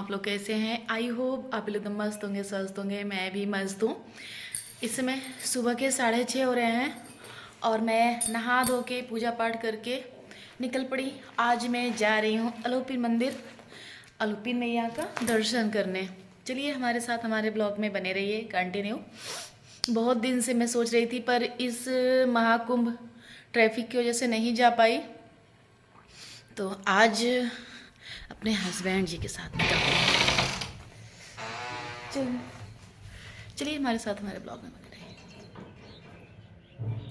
आप लोग कैसे हैं? आई होप आप लोग मस्त होंगे, स्वस्थ होंगे। मैं भी मस्त हूँ। इस समय सुबह के 6:30 हो रहे हैं और मैं नहा धो के पूजा पाठ करके निकल पड़ी। आज मैं जा रही हूँ अलोपी मंदिर, अलोपी मैया का दर्शन करने। चलिए हमारे साथ हमारे ब्लॉग में बने रहिए कंटिन्यू। बहुत दिन से मैं सोच रही थी पर इस महाकुंभ ट्रैफिक की वजह से नहीं जा पाई, तो आज अपने हस्बैंड जी के साथ निकल रहे हैं। चल चलिए हमारे साथ हमारे ब्लॉग में बने रहिए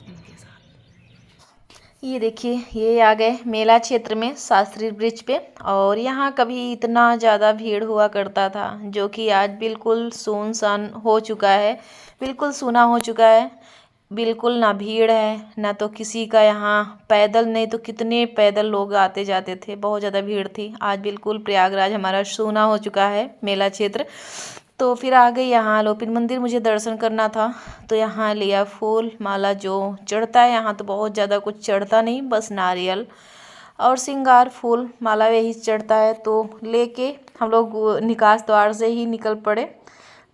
इनके साथ। ये देखिए, ये आ गए मेला क्षेत्र में शास्त्री ब्रिज पे, और यहाँ कभी इतना ज़्यादा भीड़ हुआ करता था जो कि आज बिल्कुल सुनसान हो चुका है। बिल्कुल सूना हो चुका है। बिल्कुल ना भीड़ है ना तो किसी का यहाँ पैदल, नहीं तो कितने पैदल लोग आते जाते थे। बहुत ज़्यादा भीड़ थी। आज बिल्कुल प्रयागराज हमारा सूना हो चुका है मेला क्षेत्र। तो फिर आ गई यहाँ अलोपी मंदिर, मुझे दर्शन करना था तो यहाँ लिया फूल माला। जो चढ़ता है यहाँ तो बहुत ज़्यादा कुछ चढ़ता नहीं, बस नारियल और श्रृंगार फूल माला यही चढ़ता है। तो लेके हम लोग निकास द्वार से ही निकल पड़े।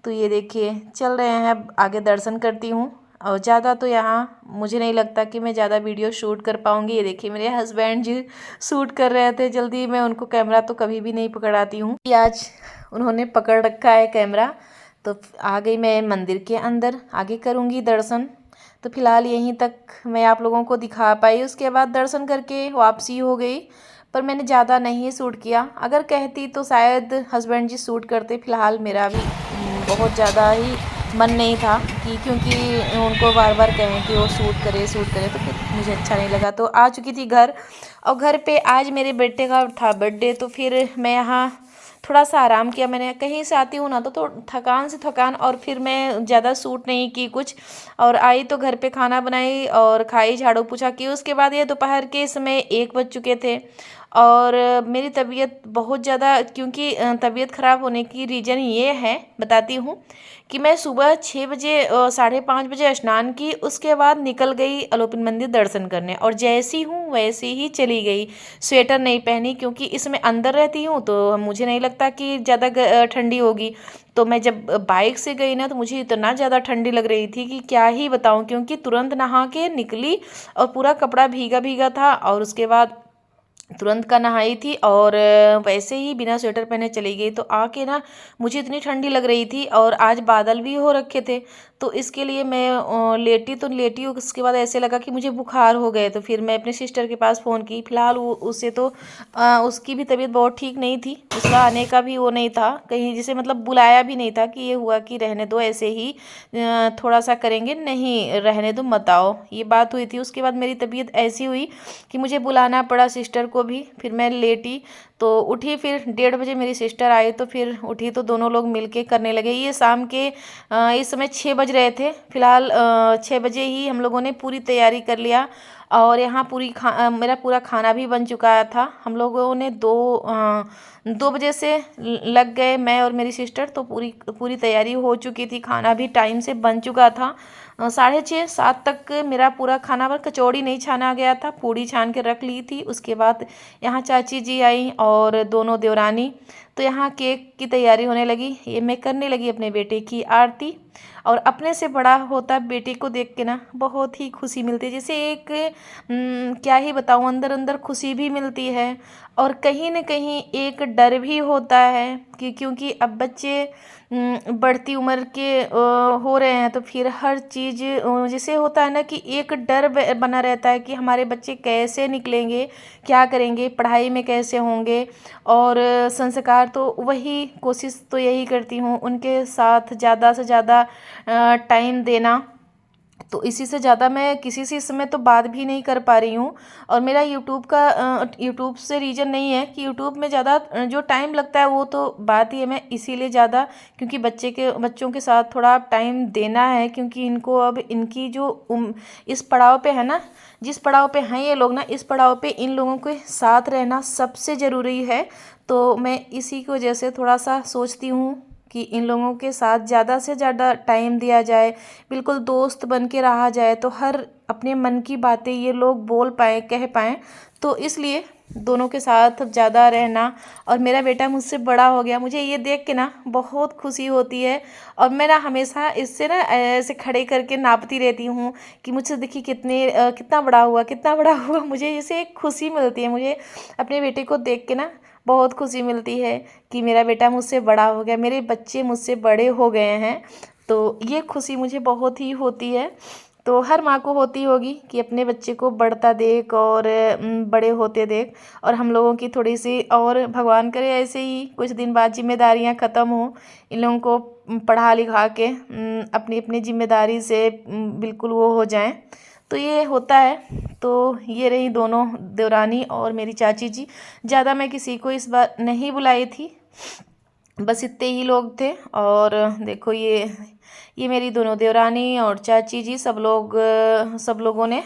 तो ये देखिए चल रहे हैं, आगे दर्शन करती हूँ। और ज़्यादा तो यहाँ मुझे नहीं लगता कि मैं ज़्यादा वीडियो शूट कर पाऊँगी। ये देखिए मेरे हस्बैंड जी शूट कर रहे थे जल्दी। मैं उनको कैमरा तो कभी भी नहीं पकड़ाती हूँ, आज उन्होंने पकड़ रखा है कैमरा। तो आ गई मैं मंदिर के अंदर, आगे करूँगी दर्शन। तो फिलहाल यहीं तक मैं आप लोगों को दिखा पाई। उसके बाद दर्शन करके वापसी हो गई, पर मैंने ज़्यादा नहीं शूट किया। अगर कहती तो शायद हस्बैंड जी शूट करते। फ़िलहाल मेरा भी बहुत ज़्यादा ही मन नहीं था कि, क्योंकि उनको बार बार कहें कि वो शूट करे तो फिर मुझे अच्छा नहीं लगा। तो आ चुकी थी घर, और घर पे आज मेरे बेटे का था बर्थडे। तो फिर मैं यहाँ थोड़ा सा आराम किया। मैंने कहीं से आती हूँ ना तो थकान से थकान, और फिर मैं ज़्यादा सूट नहीं की कुछ। और आई तो घर पे खाना बनाई और खाई, झाड़ू पोछा की। उसके बाद ये दोपहर के समय 1 बज चुके थे। और मेरी तबीयत बहुत ज़्यादा, क्योंकि तबीयत ख़राब होने की रीज़न ये है, बताती हूँ कि मैं सुबह 6 बजे 5:30 बजे स्नान की। उसके बाद निकल गई अलोपी मंदिर दर्शन करने, और जैसी हूँ वैसे ही चली गई। स्वेटर नहीं पहनी क्योंकि इसमें अंदर रहती हूँ तो मुझे नहीं लगता कि ज़्यादा ठंडी होगी। तो मैं जब बाइक से गई ना तो मुझे इतना ज़्यादा ठंडी लग रही थी कि क्या ही बताऊँ, क्योंकि तुरंत नहा के निकली और पूरा कपड़ा भीगा भीगा था। और उसके बाद तुरंत का नहाई थी और वैसे ही बिना स्वेटर पहने चली गई। तो आके ना मुझे इतनी ठंडी लग रही थी, और आज बादल भी हो रखे थे। तो इसके लिए मैं लेटी। उसके बाद ऐसे लगा कि मुझे बुखार हो गए। तो फिर मैं अपने सिस्टर के पास फ़ोन की। फ़िलहाल उससे तो उसकी भी तबीयत बहुत ठीक नहीं थी। उसका आने का भी वो नहीं था कहीं, जिसे मतलब बुलाया भी नहीं था कि ये हुआ कि रहने दो, ऐसे ही थोड़ा सा करेंगे, नहीं रहने दो मत आओ, ये बात हुई थी। उसके बाद मेरी तबीयत ऐसी हुई कि मुझे बुलाना पड़ा सिस्टर को भी। फिर मैं लेटी तो उठी, फिर 1:30 बजे मेरी सिस्टर आई तो फिर उठी, तो दोनों लोग मिलके करने लगे। ये शाम के इस समय 6 बज रहे थे। फिलहाल 6 बजे ही हम लोगों ने पूरी तैयारी कर लिया, और यहाँ मेरा पूरा खाना भी बन चुका था। हम लोगों ने 2 बजे से लग गए, मैं और मेरी सिस्टर। तो पूरी पूरी तैयारी हो चुकी थी, खाना भी टाइम से बन चुका था। 6:30 7 तक मेरा पूरा खाना बन। कचौड़ी नहीं छाना गया था, पूड़ी छान के रख ली थी। उसके बाद यहाँ चाची जी आई और दोनों देवरानी। तो यहाँ केक की तैयारी होने लगी। ये मैं करने लगी अपने बेटे की आरती। और अपने से बड़ा होता बेटे को देख के ना बहुत ही खुशी मिलती है। जैसे एक क्या ही बताऊँ, अंदर अंदर खुशी भी मिलती है, और कहीं न कहीं एक डर भी होता है कि, क्योंकि अब बच्चे बढ़ती उम्र के हो रहे हैं। तो फिर हर चीज़ जैसे होता है ना कि एक डर बना रहता है कि हमारे बच्चे कैसे निकलेंगे, क्या करेंगे, पढ़ाई में कैसे होंगे। और संस्कार तो वही, कोशिश तो यही करती हूँ उनके साथ ज़्यादा से ज़्यादा टाइम देना। तो इसी से ज़्यादा मैं किसी से इस समय तो बात भी नहीं कर पा रही हूँ। और मेरा यूट्यूब से रीज़न नहीं है कि यूट्यूब में ज़्यादा जो टाइम लगता है वो तो बात ही है। मैं इसीलिए ज़्यादा, क्योंकि बच्चों के साथ थोड़ा टाइम देना है, क्योंकि इनको अब इनकी जो इस पड़ाव पे है ना, जिस पड़ाव पे हैं ये लोग ना, इस पड़ाव पे इन लोगों के साथ रहना सबसे ज़रूरी है। तो मैं इसी की वजह से थोड़ा सा सोचती हूँ कि इन लोगों के साथ ज़्यादा से ज़्यादा टाइम दिया जाए, बिल्कुल दोस्त बन के रहा जाए, तो हर अपने मन की बातें ये लोग बोल पाएँ, कह पाएँ। तो इसलिए दोनों के साथ ज़्यादा रहना। और मेरा बेटा मुझसे बड़ा हो गया, मुझे ये देख के ना बहुत खुशी होती है। और मैं ना हमेशा इससे ना ऐसे खड़े करके नापती रहती हूँ कि मुझसे देखिए कितना बड़ा हुआ, कितना बड़ा हुआ। मुझे इससे एक खुशी मिलती है, मुझे अपने बेटे को देख के ना बहुत खुशी मिलती है कि मेरा बेटा मुझसे बड़ा हो गया, मेरे बच्चे मुझसे बड़े हो गए हैं। तो ये खुशी मुझे बहुत ही होती है। तो हर माँ को होती होगी कि अपने बच्चे को बढ़ता देख और बड़े होते देख। और हम लोगों की थोड़ी सी, और भगवान करे ऐसे ही कुछ दिन बाद जिम्मेदारियाँ ख़त्म हो, इन लोगों को पढ़ा लिखा के अपनी अपनी जिम्मेदारी से बिल्कुल वो हो जाएं। तो ये होता है। तो ये रही दोनों देवरानी और मेरी चाची जी। ज़्यादा मैं किसी को इस बार नहीं बुलाई थी, बस इतने ही लोग थे। और देखो ये मेरी दोनों देवरानी और चाची जी, सब लोगों ने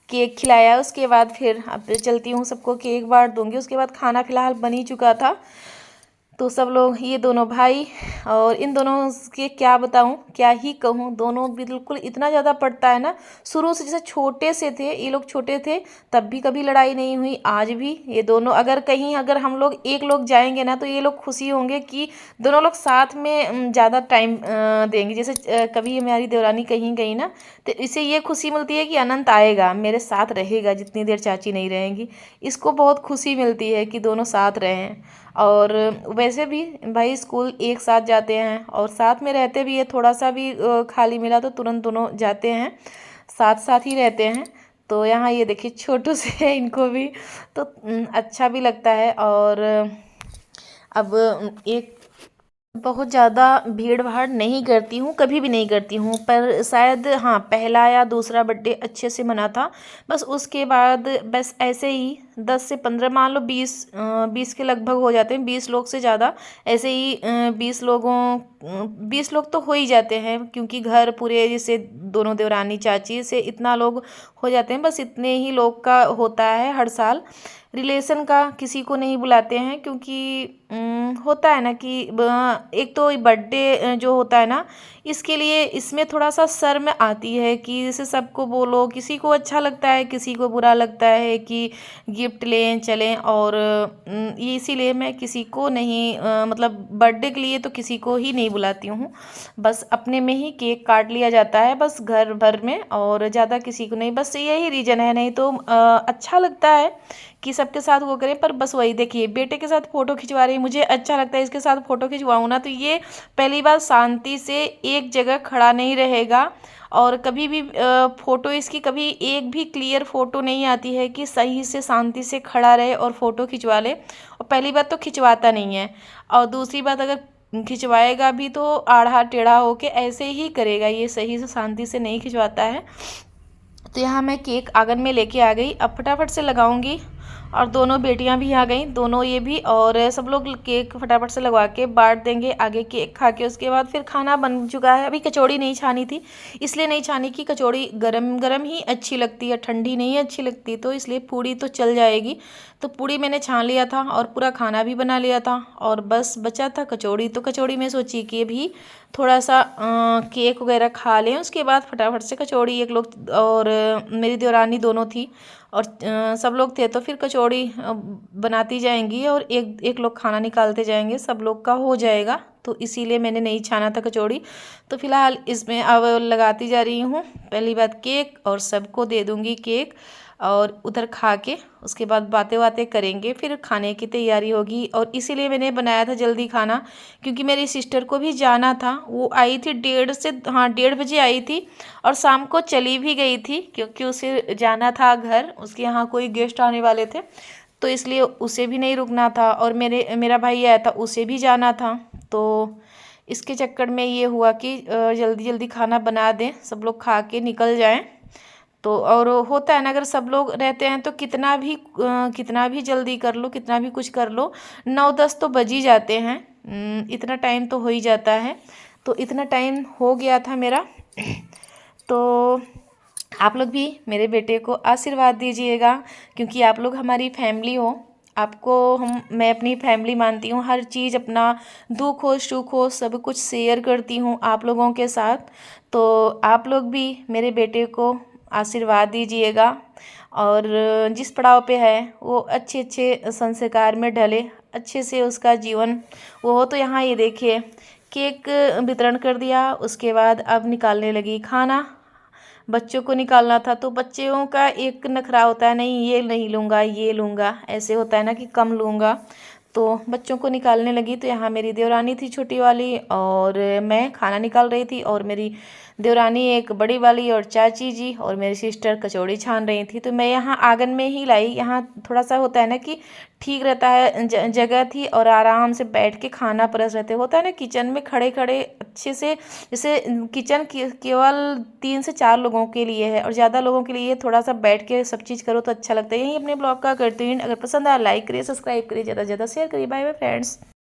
केक खिलाया। उसके बाद फिर अब चलती हूँ, सबको केक बांट दूँगी। उसके बाद खाना फ़िलहाल बन ही चुका था। तो सब लोग, ये दोनों भाई, और इन दोनों के क्या बताऊं, क्या ही कहूं, दोनों बिल्कुल इतना ज़्यादा पड़ता है ना। शुरू से जैसे छोटे से थे ये लोग, छोटे थे तब भी कभी लड़ाई नहीं हुई। आज भी ये दोनों अगर हम लोग एक लोग जाएंगे ना तो ये लोग खुशी होंगे कि दोनों लोग साथ में ज़्यादा टाइम देंगे। जैसे कभी हमारी देवरानी कहीं गई ना तो इसे ये खुशी मिलती है कि अनंत आएगा मेरे साथ रहेगा जितनी देर चाची नहीं रहेंगी। इसको बहुत खुशी मिलती है कि दोनों साथ रहें। और वैसे भी भाई स्कूल एक साथ जाते हैं और साथ में रहते भी है। थोड़ा सा भी खाली मिला तो तुरंत दोनों जाते हैं, साथ साथ ही रहते हैं। तो यहाँ ये देखिए छोटू से है इनको भी, तो अच्छा भी लगता है। और अब एक बहुत ज़्यादा भीड़ भाड़ नहीं करती हूँ, कभी भी नहीं करती हूँ। पर शायद हाँ, पहला या दूसरा बर्थडे अच्छे से मना था, बस उसके बाद बस ऐसे ही 10 से 15, मान लो 20 के लगभग हो जाते हैं, 20 लोग से ज़्यादा ऐसे ही 20 लोग तो हो ही जाते हैं। क्योंकि घर पूरे जैसे दोनों देवरानी चाची से इतना लोग हो जाते हैं, बस इतने ही लोग का होता है हर साल। रिलेशन का किसी को नहीं बुलाते हैं, क्योंकि होता है ना कि एक तो बर्थडे जो होता है ना, इसके लिए इसमें थोड़ा सा शर्म आती है कि जैसे सबको बोलो, किसी को अच्छा लगता है किसी को बुरा लगता है कि गिफ्ट लें चलें। और ये इसीलिए मैं किसी को नहीं मतलब बर्थडे के लिए तो किसी को ही नहीं बुलाती हूँ। बस अपने में ही केक काट लिया जाता है, बस घर भर में, और ज़्यादा किसी को नहीं। बस यही रीज़न है, नहीं तो अच्छा लगता है कि सबके साथ वो करें। पर बस वही देखिए, बेटे के साथ फ़ोटो खिंचवा रही, मुझे अच्छा लगता है इसके साथ फ़ोटो खिंचवाऊँ ना, तो ये पहली बार शांति से एक जगह खड़ा नहीं रहेगा। और कभी भी फ़ोटो इसकी कभी एक भी क्लियर फ़ोटो नहीं आती है कि सही से शांति से खड़ा रहे और फ़ोटो खिंचवा ले। और पहली बात तो खिंचवाता नहीं है, और दूसरी बात अगर खिंचवाएगा भी तो आड़ा टेढ़ा होके ऐसे ही करेगा, ये सही से शांति से नहीं खिंचवाता है। तो यहाँ मैं केक आंगन में लेके आ गई, अब फटाफट से लगाऊंगी। और दोनों बेटियां भी आ गई, दोनों ये भी, और सब लोग केक फटाफट से लगवा के बांट देंगे आगे केक खा के। उसके बाद फिर खाना बन चुका है। अभी कचौड़ी नहीं छानी थी, इसलिए नहीं छानी कि कचौड़ी गरम गरम ही अच्छी लगती है, ठंडी नहीं अच्छी लगती। तो इसलिए पूड़ी तो चल जाएगी, तो पूड़ी मैंने छान लिया था और पूरा खाना भी बना लिया था। और बस बचा था कचौड़ी, तो कचौड़ी में सोची कि भी थोड़ा सा केक वगैरह खा लें, उसके बाद फटाफट से कचौड़ी। एक लोग और मेरी देवरानी दोनों थी और सब लोग थे, तो फिर कचौड़ी बनाती जाएंगी और एक एक लोग खाना निकालते जाएंगे, सब लोग का हो जाएगा। तो इसीलिए मैंने नहीं छाना था कचौड़ी। तो फिलहाल इसमें अब लगाती जा रही हूँ। पहली बात केक, और सबको दे दूँगी केक, और उधर खा के उसके बाद बातें बातें करेंगे, फिर खाने की तैयारी होगी। और इसीलिए मैंने बनाया था जल्दी खाना, क्योंकि मेरी सिस्टर को भी जाना था। वो आई थी 1:30 आई थी, और शाम को चली भी गई थी, क्योंकि उसे जाना था घर, उसके यहाँ कोई गेस्ट आने वाले थे, तो इसलिए उसे भी नहीं रुकना था। और मेरा भाई आया था, उसे भी जाना था। तो इसके चक्कर में ये हुआ कि जल्दी जल्दी खाना बना दें, सब लोग खा के निकल जाएं। तो और होता है ना, अगर सब लोग रहते हैं तो कितना भी जल्दी कर लो, कितना भी कुछ कर लो, 9-10 तो बज ही जाते हैं। इतना टाइम तो हो ही जाता है। तो इतना टाइम हो गया था मेरा। तो आप लोग भी मेरे बेटे को आशीर्वाद दीजिएगा, क्योंकि आप लोग हमारी फैमिली हो। आपको मैं अपनी फैमिली मानती हूँ। हर चीज़, अपना दुख हो सुख हो सब कुछ शेयर करती हूँ आप लोगों के साथ। तो आप लोग भी मेरे बेटे को आशीर्वाद दीजिएगा और जिस पड़ाव पे है वो अच्छे अच्छे संस्कार में ढले, अच्छे से उसका जीवन वो हो। तो यहाँ ये देखिए केक वितरण कर दिया, उसके बाद अब निकालने लगी खाना। बच्चों को निकालना था तो बच्चों का एक नखरा होता है, नहीं ये नहीं लूँगा ये लूँगा, ऐसे होता है ना कि कम लूँगा। तो बच्चों को निकालने लगी तो यहाँ मेरी देवरानी थी छोटी वाली और मैं खाना निकाल रही थी, और मेरी देवरानी एक बड़ी वाली और चाची जी और मेरी सिस्टर कचौड़ी छान रही थी। तो मैं यहाँ आंगन में ही लाई, यहाँ थोड़ा सा होता है ना कि ठीक रहता है, जगह थी और आराम से बैठ के खाना परस रहते, होता है ना किचन में खड़े खड़े अच्छे से। जैसे किचन केवल 3 से 4 लोगों के लिए है और ज़्यादा लोगों के लिए थोड़ा सा बैठ के सब चीज़ करो तो अच्छा लगता है। यही अपने ब्लॉग का करती हूँ। अगर पसंद आया लाइक करिए, सब्सक्राइब करिए, ज़्यादा से ज़्यादा शेयर करिए। Bye bye friends.